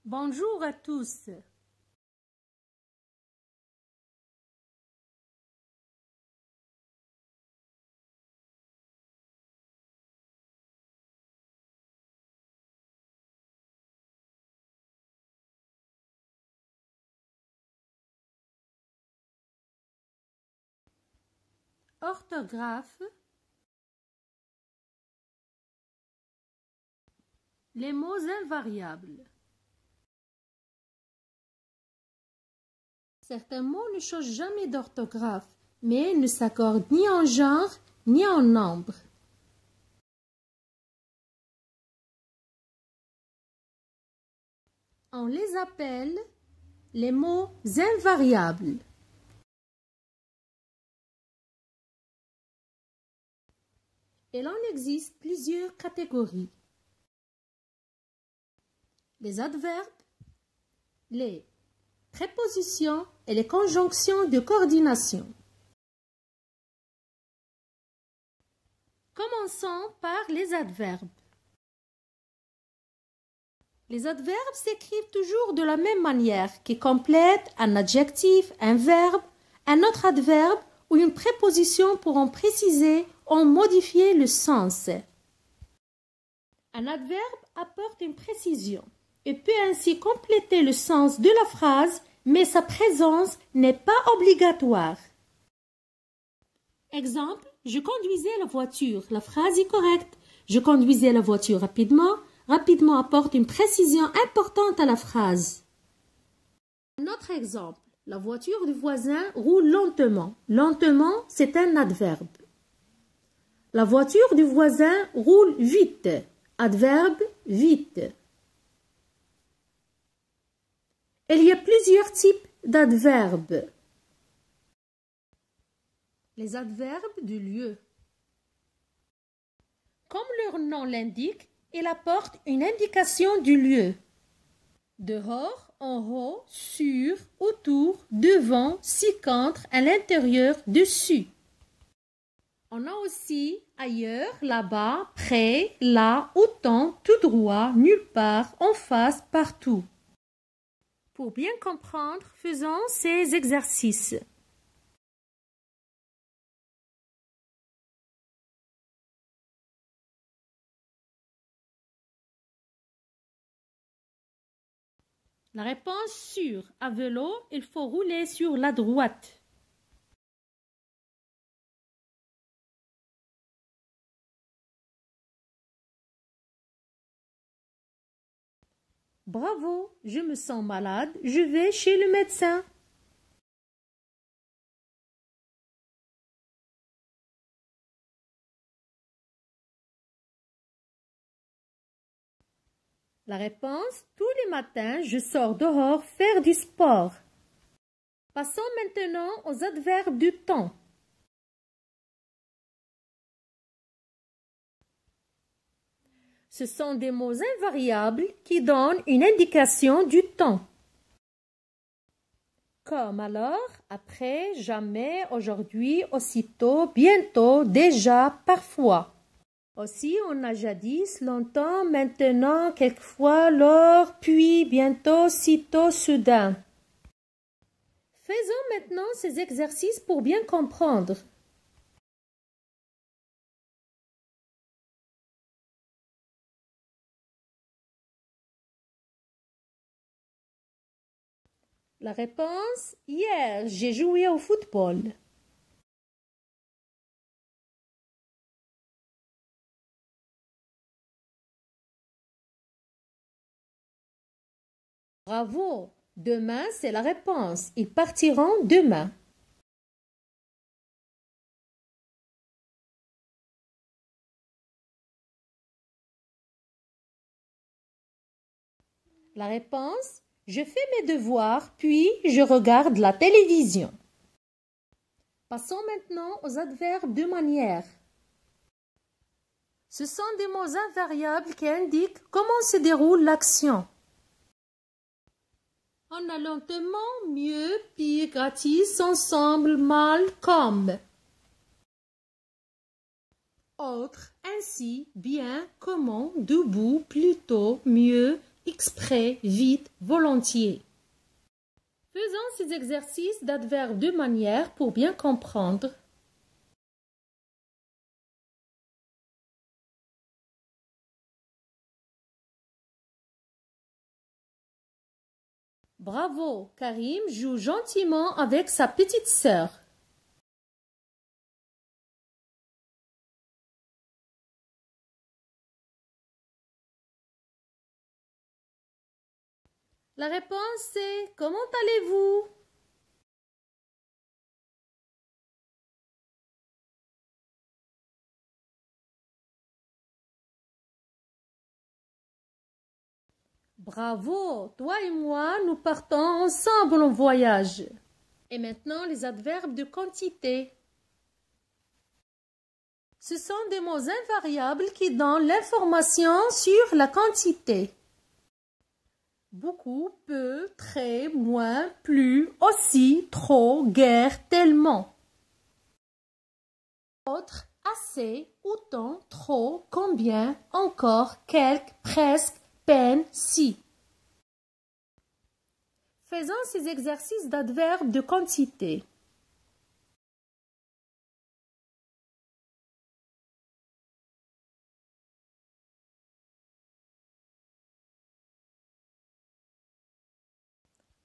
Bonjour à tous. Orthographe. Les mots invariables. Certains mots ne changent jamais d'orthographe, mais ne s'accordent ni en genre ni en nombre. On les appelle les mots invariables. Il en existe plusieurs catégories. Les adverbes, les prépositions et les conjonctions de coordination. Commençons par les adverbes. Les adverbes s'écrivent toujours de la même manière, qui complètent un adjectif, un verbe, un autre adverbe ou une préposition pour en préciser ou en modifier le sens. Un adverbe apporte une précision et peut ainsi compléter le sens de la phrase, mais sa présence n'est pas obligatoire. Exemple, je conduisais la voiture. La phrase est correcte. Je conduisais la voiture rapidement. Rapidement apporte une précision importante à la phrase. Un autre exemple, la voiture du voisin roule lentement. Lentement, c'est un adverbe. La voiture du voisin roule vite. Adverbe, vite. Il y a plusieurs types d'adverbes. Les adverbes de lieu. Comme leur nom l'indique, il apporte une indication du lieu. Dehors, en haut, sur, autour, devant, ci-contre, à l'intérieur, dessus. On a aussi ailleurs, là-bas, près, là, autant, tout droit, nulle part, en face, partout. Pour bien comprendre, faisons ces exercices. La réponse sur. À vélo, il faut rouler sur la droite. Bravo, je me sens malade, je vais chez le médecin. La réponse, tous les matins, je sors dehors faire du sport. Passons maintenant aux adverbes du temps. Ce sont des mots invariables qui donnent une indication du temps. Comme alors, après, jamais, aujourd'hui, aussitôt, bientôt, déjà, parfois. Aussi, on a jadis, longtemps, maintenant, quelquefois, lors, puis, bientôt, sitôt, soudain. Faisons maintenant ces exercices pour bien comprendre. La réponse, hier, j'ai joué au football. Bravo! Demain, c'est la réponse. Ils partiront demain. La réponse, je fais mes devoirs, puis je regarde la télévision. Passons maintenant aux adverbes de manière. Ce sont des mots invariables qui indiquent comment se déroule l'action. On a lentement, mieux, pire, gratis, ensemble, mal, comme. Autre, ainsi, bien, comment, debout, plutôt, mieux, exprès, vite, volontiers. Faisons ces exercices d'adverbes de manière pour bien comprendre. Bravo, Karim joue gentiment avec sa petite sœur. La réponse est comment allez-vous? Bravo, toi et moi, nous partons ensemble en voyage. Et maintenant, les adverbes de quantité. Ce sont des mots invariables qui donnent l'information sur la quantité. Beaucoup, peu, très, moins, plus, aussi, trop, guère, tellement. Autre, assez, autant, trop, combien, encore, quelque, presque, peine, si. Faisons ces exercices d'adverbes de quantité.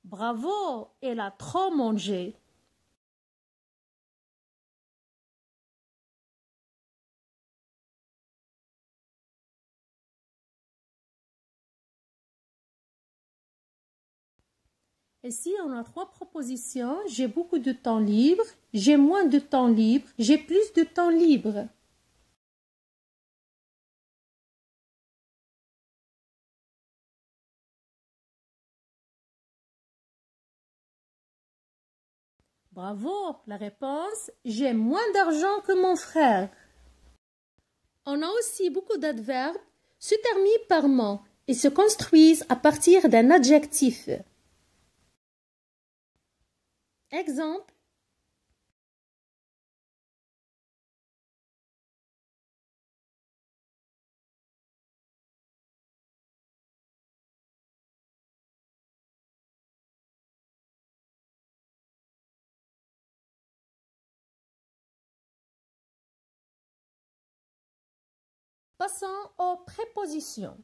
Bravo, elle a trop mangé. Ici, on a trois propositions. J'ai beaucoup de temps libre, j'ai moins de temps libre, j'ai plus de temps libre. Bravo, la réponse, j'ai moins d'argent que mon frère. On a aussi beaucoup d'adverbes se terminent par ment et se construisent à partir d'un adjectif. Exemple. Passons aux prépositions.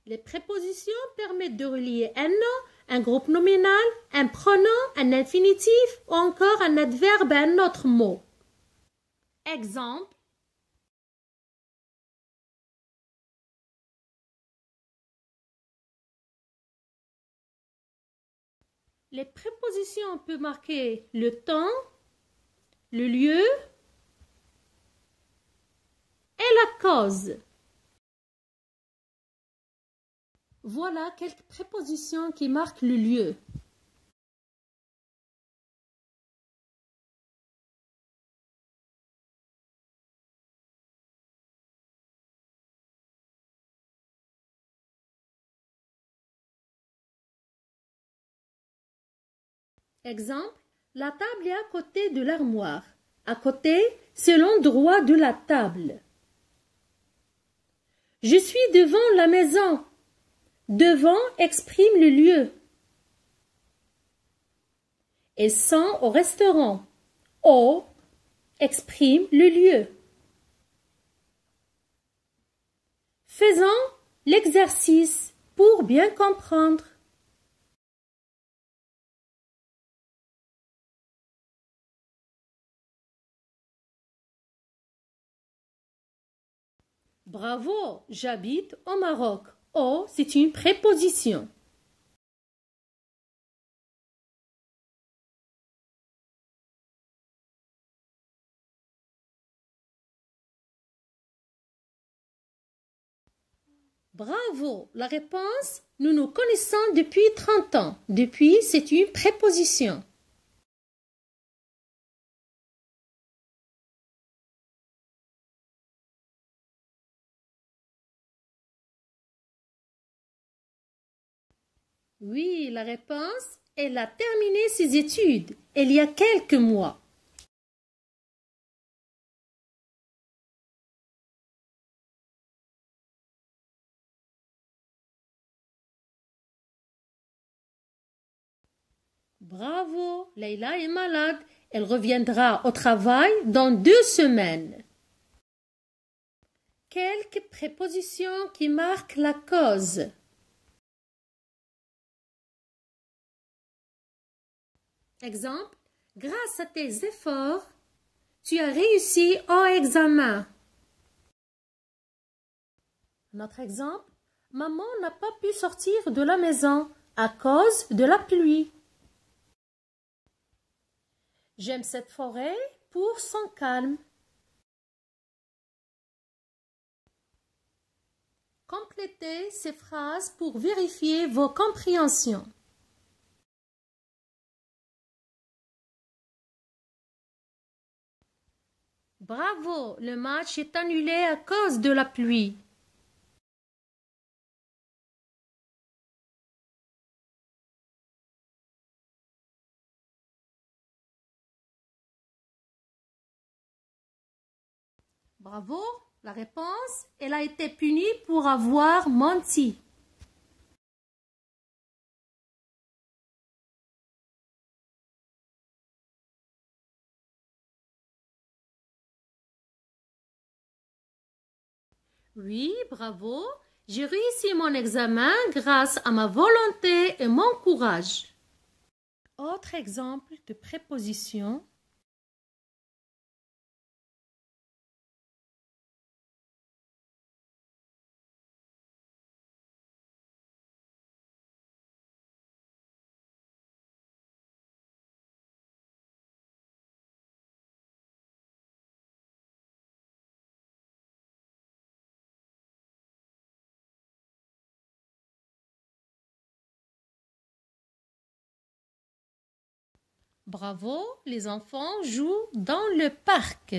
Les prépositions permettent de relier un nom, un groupe nominal, un pronom, un infinitif ou encore un adverbe à un autre mot. Exemple. Les prépositions peuvent marquer le temps, le lieu et la cause. Voilà quelques prépositions qui marquent le lieu. Exemple, la table est à côté de l'armoire. À côté, c'est l'endroit de la table. Je suis devant la maison. Devant exprime le lieu. Elles sont au restaurant. Au exprime le lieu. Faisons l'exercice pour bien comprendre. Bravo, j'habite au Maroc. Au, c'est une préposition. Bravo, la réponse, nous nous connaissons depuis 30 ans. Depuis, c'est une préposition. Oui, la réponse, elle a terminé ses études il y a quelques mois. Bravo, Leïla est malade. Elle reviendra au travail dans 2 semaines. Quelques prépositions qui marquent la cause. Exemple, grâce à tes efforts, tu as réussi au examen. Notre exemple, maman n'a pas pu sortir de la maison à cause de la pluie. J'aime cette forêt pour son calme. Complétez ces phrases pour vérifier vos compréhensions. Bravo, le match est annulé à cause de la pluie. Bravo, la réponse, elle a été punie pour avoir menti. Oui, bravo, j'ai réussi mon examen grâce à ma volonté et mon courage. Autre exemple de préposition. Bravo, les enfants jouent dans le parc.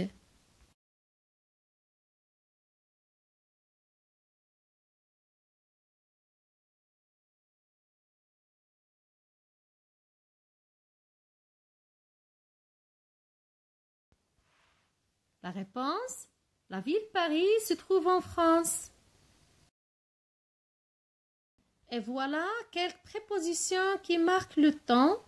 La réponse, la ville Paris se trouve en France. Et voilà quelques prépositions qui marquent le temps.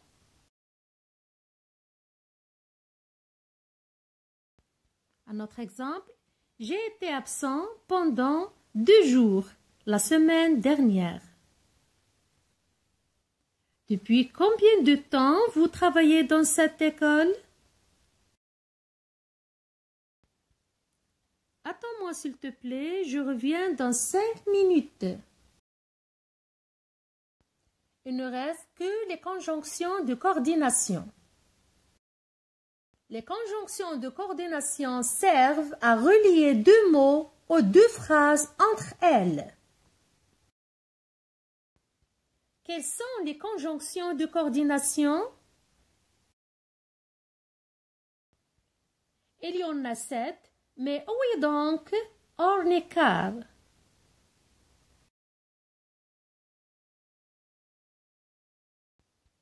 À notre exemple, j'ai été absent pendant 2 jours la semaine dernière. Depuis combien de temps vous travaillez dans cette école? Attends-moi s'il te plaît, je reviens dans 5 minutes. Il ne reste que les conjonctions de coordination. Les conjonctions de coordination servent à relier 2 mots ou 2 phrases entre elles. Quelles sont les conjonctions de coordination? Il y en a 7, mais où est donc Ornicar?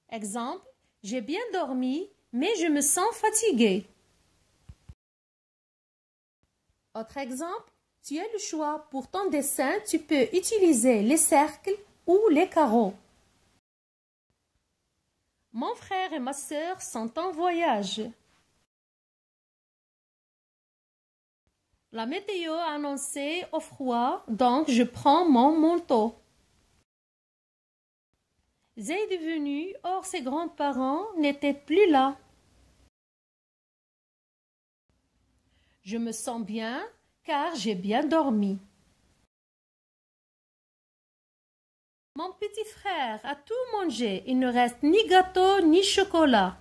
Exemple, j'ai bien dormi, mais je me sens fatigué. Autre exemple, tu as le choix. Pour ton dessin, tu peux utiliser les cercles ou les carreaux. Mon frère et ma sœur sont en voyage. La météo a annoncé au froid, donc je prends mon manteau. Zayd est venu, or ses grands-parents n'étaient plus là. Je me sens bien, car j'ai bien dormi. Mon petit frère a tout mangé, il ne reste ni gâteau ni chocolat.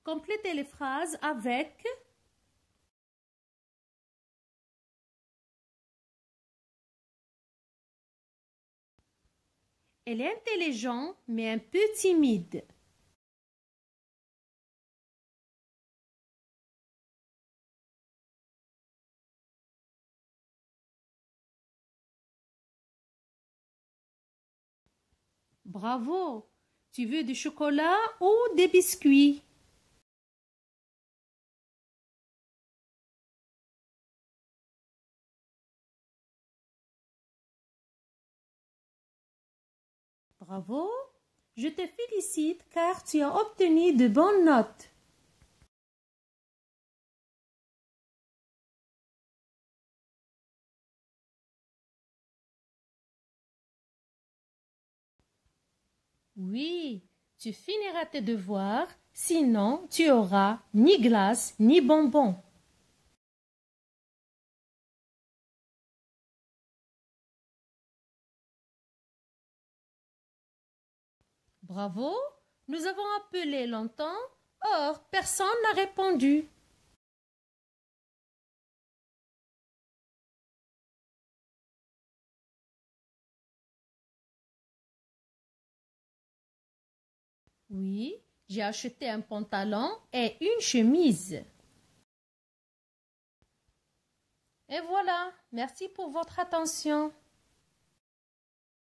Complétez les phrases avec elle est intelligente, mais un peu timide. Bravo! Tu veux du chocolat ou des biscuits? Bravo! Je te félicite car tu as obtenu de bonnes notes. Oui, tu finiras tes devoirs, sinon tu auras ni glace ni bonbons. Bravo, nous avons appelé longtemps, or personne n'a répondu. Oui, j'ai acheté un pantalon et une chemise. Et voilà, merci pour votre attention.